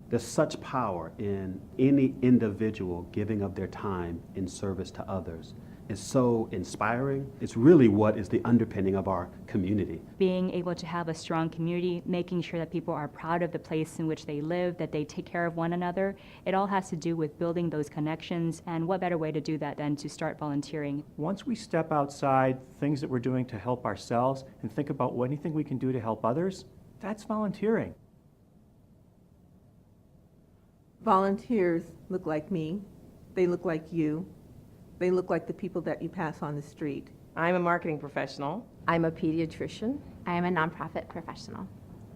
There's such power in any individual giving of their time in service to others. It's so inspiring. It's really what is the underpinning of our community. Being able to have a strong community, making sure that people are proud of the place in which they live, that they take care of one another, it all has to do with building those connections, and what better way to do that than to start volunteering. Once we step outside things that we're doing to help ourselves and think about anything we can do to help others, that's volunteering. Volunteers look like me. They look like you. They look like the people that you pass on the street. I'm a marketing professional. I'm a pediatrician. I am a nonprofit professional.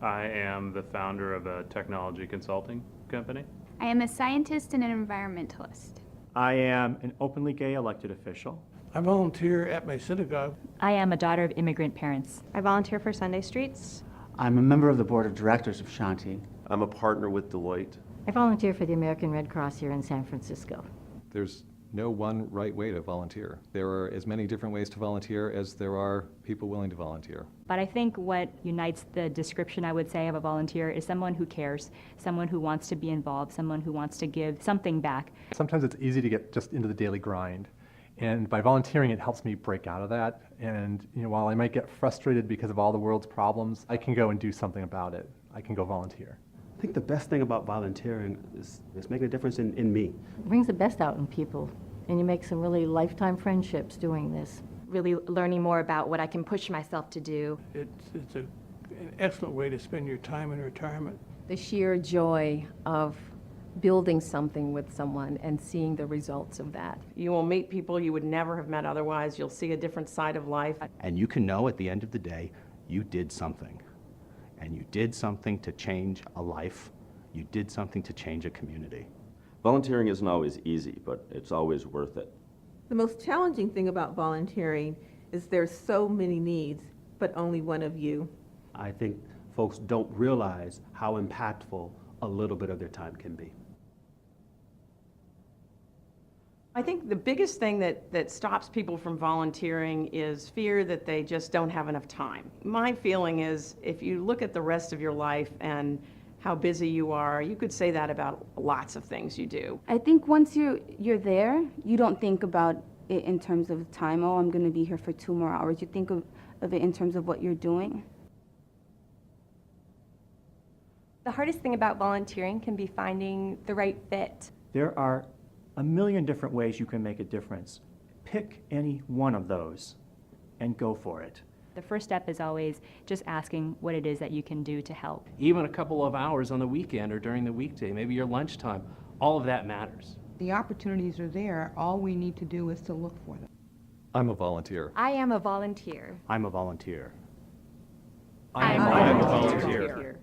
I am the founder of a technology consulting company. I am a scientist and an environmentalist. I am an openly gay elected official. I volunteer at my synagogue. I am a daughter of immigrant parents. I volunteer for Sunday Streets. I'm a member of the board of directors of Shanti. I'm a partner with Deloitte. I volunteer for the American Red Cross here in San Francisco. There's no one right way to volunteer. There are as many different ways to volunteer as there are people willing to volunteer. But I think what unites the description, I would say, of a volunteer is someone who cares, someone who wants to be involved, someone who wants to give something back. Sometimes it's easy to get just into the daily grind. And by volunteering, it helps me break out of that. And while I might get frustrated because of all the world's problems, I can go and do something about it. I can go volunteer. I think the best thing about volunteering is making a difference in me. It brings the best out in people, and you make some really lifetime friendships doing this. Really learning more about what I can push myself to do. It's an excellent way to spend your time in retirement. The sheer joy of building something with someone and seeing the results of that. You will meet people you would never have met otherwise. You'll see a different side of life. And you can know at the end of the day, you did something. And you did something to change a life. You did something to change a community. Volunteering isn't always easy, but it's always worth it. The most challenging thing about volunteering is there's so many needs, but only one of you. I think folks don't realize how impactful a little bit of their time can be. I think the biggest thing that stops people from volunteering is fear that they just don't have enough time. My feeling is if you look at the rest of your life and how busy you are, you could say that about lots of things you do. I think once you're there, you don't think about it in terms of time. Oh, I'm going to be here for 2 more hours. You think of it in terms of what you're doing. The hardest thing about volunteering can be finding the right fit. There are a million different ways you can make a difference. Pick any one of those and go for it. The first step is always just asking what it is that you can do to help. Even a couple of hours on the weekend or during the weekday, maybe your lunchtime, all of that matters. The opportunities are there. All we need to do is to look for them. I'm a volunteer. I am a volunteer. I'm a volunteer. I am a volunteer.